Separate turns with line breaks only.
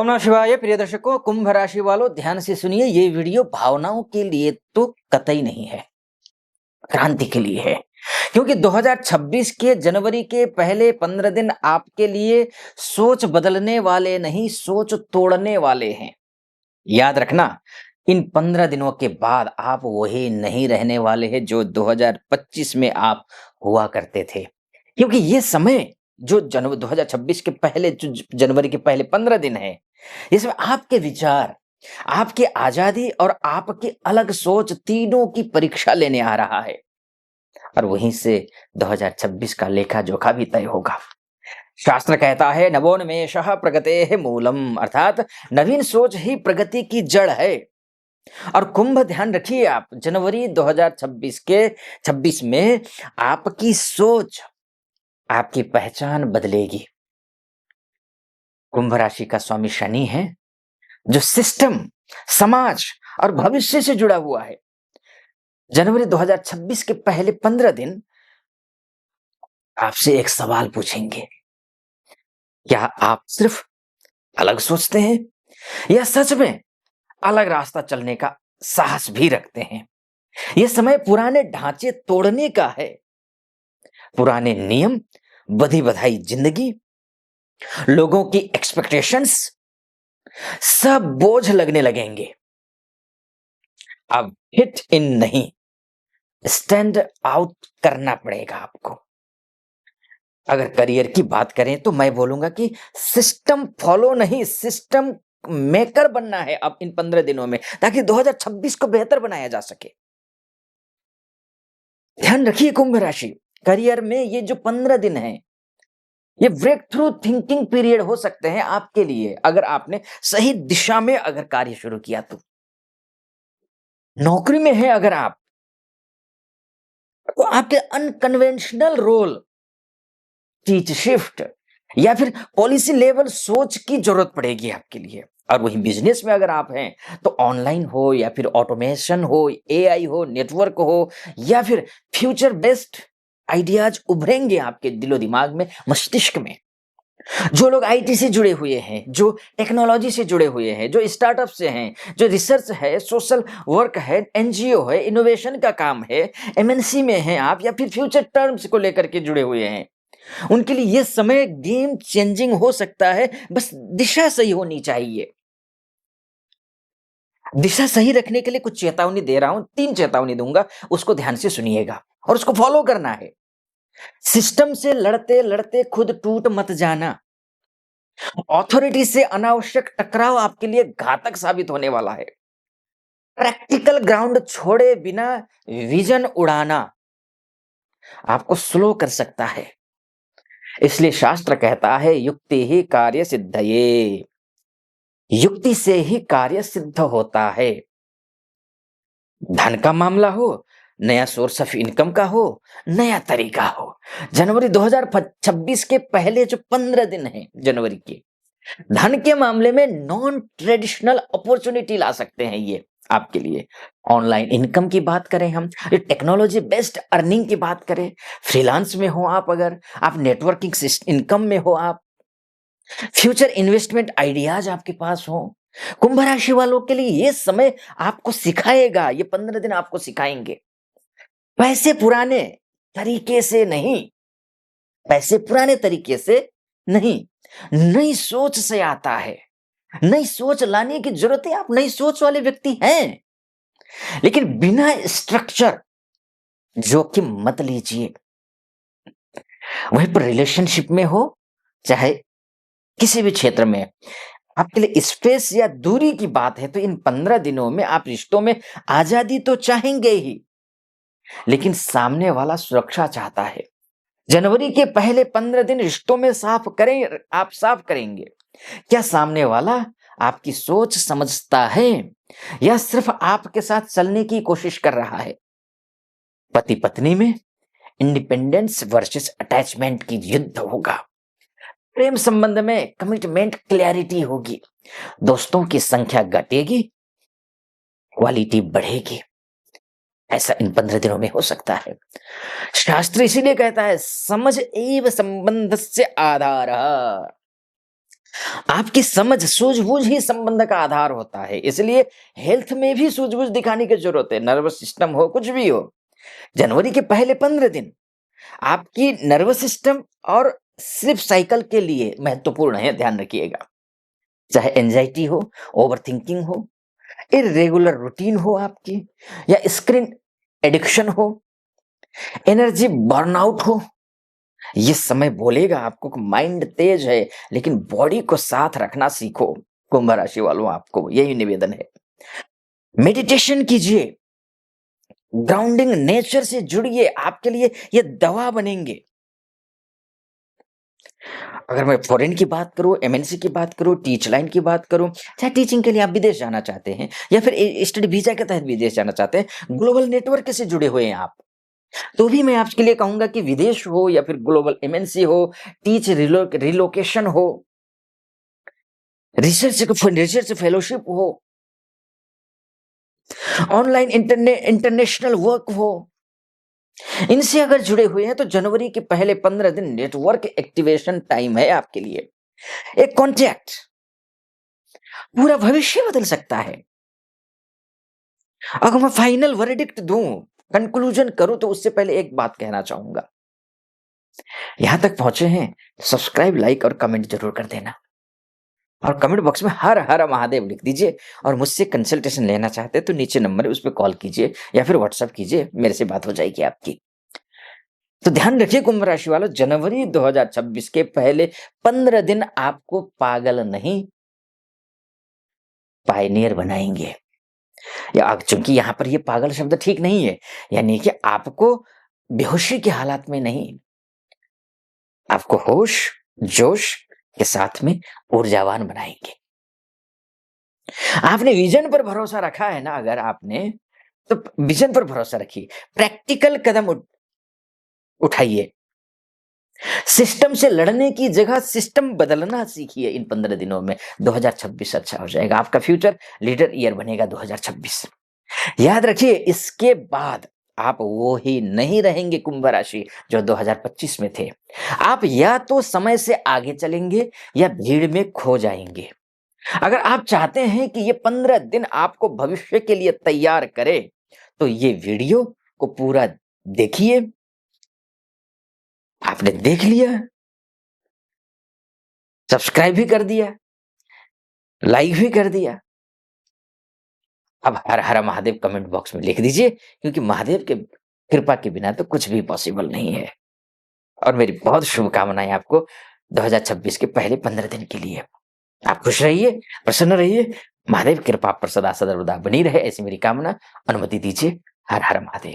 ओम नमः शिवाय। प्रिय दर्शकों, कुंभ राशि वालों ध्यान से सुनिए। ये वीडियो भावनाओं के लिए तो कतई नहीं है, क्रांति के लिए है। क्योंकि 2026 के जनवरी के पहले 15 दिन आपके लिए सोच बदलने वाले नहीं, सोच तोड़ने वाले हैं। याद रखना, इन 15 दिनों के बाद आप वही नहीं रहने वाले हैं जो 2025 में आप हुआ करते थे। क्योंकि ये समय जो जनवरी 2026 के पहले जो जनवरी के पहले 15 दिन है, इसमें आपके विचार, आपकी आजादी और आपकी अलग सोच तीनों की परीक्षा लेने आ रहा है। और वहीं से 2026 का लेखा जोखा भी तय होगा। शास्त्र कहता है नवोन्मेषः प्रगतेः मूलम, अर्थात नवीन सोच ही प्रगति की जड़ है। और कुंभ, ध्यान रखिए, आप जनवरी 2026 में आपकी सोच, आपकी पहचान बदलेगी। कुंभ राशि का स्वामी शनि है, जो सिस्टम, समाज और भविष्य से जुड़ा हुआ है। जनवरी 2026 के पहले 15 दिन आपसे एक सवाल पूछेंगे। क्या आप सिर्फ अलग सोचते हैं या सच में अलग रास्ता चलने का साहस भी रखते हैं? यह समय पुराने ढांचे तोड़ने का है। पुराने नियम, बधी बधाई जिंदगी, लोगों की एक्सपेक्टेशंस, सब बोझ लगने लगेंगे। अब हिट इन नहीं, स्टैंड आउट करना पड़ेगा आपको। अगर करियर की बात करें तो मैं बोलूंगा कि सिस्टम फॉलो नहीं, सिस्टम मेकर बनना है अब इन 15 दिनों में, ताकि 2026 को बेहतर बनाया जा सके। ध्यान रखिए कुंभ राशि, करियर में ये जो 15 दिन है, ये ब्रेक थ्रू थिंकिंग पीरियड हो सकते हैं आपके लिए, अगर आपने सही दिशा में अगर कार्य शुरू किया तो। नौकरी में है अगर आप, तो आपके अनकन्वेंशनल रोल, टीच शिफ्ट या फिर पॉलिसी लेवल सोच की जरूरत पड़ेगी आपके लिए। और वही बिजनेस में अगर आप हैं तो ऑनलाइन हो या फिर ऑटोमेशन हो, एआई हो, नेटवर्क हो, या फिर फ्यूचर बेस्ड आइडियाज उभरेंगे आपके दिलो दिमाग में, मस्तिष्क में। जो लोग आईटी से जुड़े हुए हैं, जो टेक्नोलॉजी से जुड़े हुए हैं, जो स्टार्टअप से हैं, जो रिसर्च है, सोशल वर्क है, एनजीओ है, इनोवेशन का काम है, एमएनसी में हैं आप, या फिर फ्यूचर टर्म्स को लेकर के जुड़े हुए हैं, उनके लिए यह समय गेम चेंजिंग हो सकता है। बस दिशा सही होनी चाहिए। दिशा सही रखने के लिए कुछ चेतावनी दे रहा हूं, 3 चेतावनी दूंगा, उसको ध्यान से सुनिएगा और उसको फॉलो करना है। सिस्टम से लड़ते लड़ते खुद टूट मत जाना। ऑथोरिटी से अनावश्यक टकराव आपके लिए घातक साबित होने वाला है। प्रैक्टिकल ग्राउंड छोड़े बिना विजन उड़ाना आपको स्लो कर सकता है। इसलिए शास्त्र कहता है युक्ति ही कार्य सिद्धये, युक्ति से ही कार्य सिद्ध होता है। धन का मामला हो, नया सोर्स ऑफ इनकम का हो, नया तरीका हो, जनवरी 2026 के पहले जो 15 दिन हैं जनवरी के, धन के मामले में नॉन ट्रेडिशनल अपॉर्चुनिटी ला सकते हैं ये आपके लिए। ऑनलाइन इनकम की बात करें, हम टेक्नोलॉजी बेस्ड अर्निंग की बात करें, फ्रीलांस में हो आप, अगर आप नेटवर्किंग इनकम में हो, आप फ्यूचर इन्वेस्टमेंट आइडियाज आपके पास हो, कुंभ राशि वालों के लिए ये समय आपको सिखाएगा, ये 15 दिन आपको सिखाएंगे। पैसे पुराने तरीके से नहीं, पैसे पुराने तरीके से नहीं, नई सोच से आता है। नई सोच लाने की जरूरत है, आप नई सोच वाले व्यक्ति हैं, लेकिन बिना स्ट्रक्चर जोखिम मत लीजिए। वहीं पर रिलेशनशिप में हो, चाहे किसी भी क्षेत्र में, आपके लिए स्पेस या दूरी की बात है, तो इन 15 दिनों में आप रिश्तों में आजादी तो चाहेंगे ही, लेकिन सामने वाला सुरक्षा चाहता है। जनवरी के पहले 15 दिन रिश्तों में साफ करें, आप साफ करेंगे क्या सामने वाला आपकी सोच समझता है या सिर्फ आपके साथ चलने की कोशिश कर रहा है। पति पत्नी में इंडिपेंडेंस वर्सेस अटैचमेंट की युद्ध होगा। प्रेम संबंध में कमिटमेंट क्लैरिटी होगी। दोस्तों की संख्या घटेगी, क्वालिटी बढ़ेगी। ऐसा इन 15 दिनों में हो सकता है। शास्त्र इसीलिए कहता है समझ एव संबंध से आधार। आपकी समझ, सूझबूझ ही संबंध का आधार होता है। इसलिए हेल्थ में भी सूझबूझ दिखाने की ज़रूरत है। नर्वस सिस्टम हो, कुछ भी हो। जनवरी के पहले 15 दिन आपकी नर्वस सिस्टम और स्लीप साइकिल के लिए महत्वपूर्ण है, ध्यान रखिएगा। चाहे एंग्जायटी हो, ओवरथिंकिंग हो, इर्रेगुलर रूटीन हो आपकी, या स्क्रीन एडिक्शन हो, एनर्जी बर्नआउट हो, ये समय बोलेगा आपको कि माइंड तेज है, लेकिन बॉडी को साथ रखना सीखो। कुंभ राशि वालों, आपको यही निवेदन है। मेडिटेशन कीजिए, ग्राउंडिंग नेचर से जुड़िए, आपके लिए ये दवा बनेंगे। अगर मैं फॉरेन की बात करूं, एमएनसी की बात करूं, टीच लाइन की बात करूं, चाहे टीचिंग के लिए आप विदेश जाना चाहते हैं या फिर स्टडी वीजा के तहत विदेश जाना चाहते हैं, ग्लोबल नेटवर्क से जुड़े हुए हैं आप, तो भी मैं आपके लिए कहूंगा कि विदेश हो या फिर ग्लोबल एमएनसी हो, टीच रिलोकेशन हो, रिसर्च फेलोशिप हो, ऑनलाइन इंटरनेशनल वर्क हो, इनसे अगर जुड़े हुए हैं तो जनवरी के पहले 15 दिन नेटवर्क एक्टिवेशन टाइम है आपके लिए। एक कॉन्टैक्ट पूरा भविष्य बदल सकता है। अगर मैं फाइनल वर्डिक्ट दूं, कंक्लूजन करूं, तो उससे पहले एक बात कहना चाहूंगा। यहां तक पहुंचे हैं, सब्सक्राइब, लाइक और कमेंट जरूर कर देना, और कमेंट बॉक्स में हर हर महादेव लिख दीजिए। और मुझसे कंसल्टेशन लेना चाहते हैं तो नीचे नंबर है, उस पर कॉल कीजिए या फिर व्हाट्सएप कीजिए, मेरे से बात हो जाएगी आपकी। तो ध्यान रखिए कुंभ राशि वालों, जनवरी 2026 के पहले 15 दिन आपको पागल नहीं, पायनियर बनाएंगे। या चूंकि यहां पर ये पागल शब्द ठीक नहीं है, यानी कि आपको बेहोशी के हालात में नहीं, आपको होश जोश के साथ में ऊर्जावान बनाएंगे। आपने विजन पर भरोसा रखा है ना, अगर आपने, तो विजन पर भरोसा रखिए, प्रैक्टिकल कदम उठाइए। सिस्टम से लड़ने की जगह सिस्टम बदलना सीखिए इन 15 दिनों में। 2026 अच्छा हो जाएगा, आपका फ्यूचर लीडर ईयर बनेगा 2026। याद रखिए, इसके बाद आप वो ही नहीं रहेंगे कुंभ राशि जो 2025 में थे। आप या तो समय से आगे चलेंगे या भीड़ में खो जाएंगे। अगर आप चाहते हैं कि ये 15 दिन आपको भविष्य के लिए तैयार करे, तो ये वीडियो को पूरा देखिए। आपने देख लिया, सब्सक्राइब भी कर दिया, लाइक भी कर दिया, अब हर हर महादेव कमेंट बॉक्स में लिख दीजिए, क्योंकि महादेव के कृपा के बिना तो कुछ भी पॉसिबल नहीं है। और मेरी बहुत शुभकामनाएं आपको 2026 के पहले 15 दिन के लिए। आप खुश रहिए, प्रसन्न रहिए, महादेव कृपा आप पर सदा सर्वदा बनी रहे, ऐसी मेरी कामना। अनुमति दीजिए। हर हर महादेव।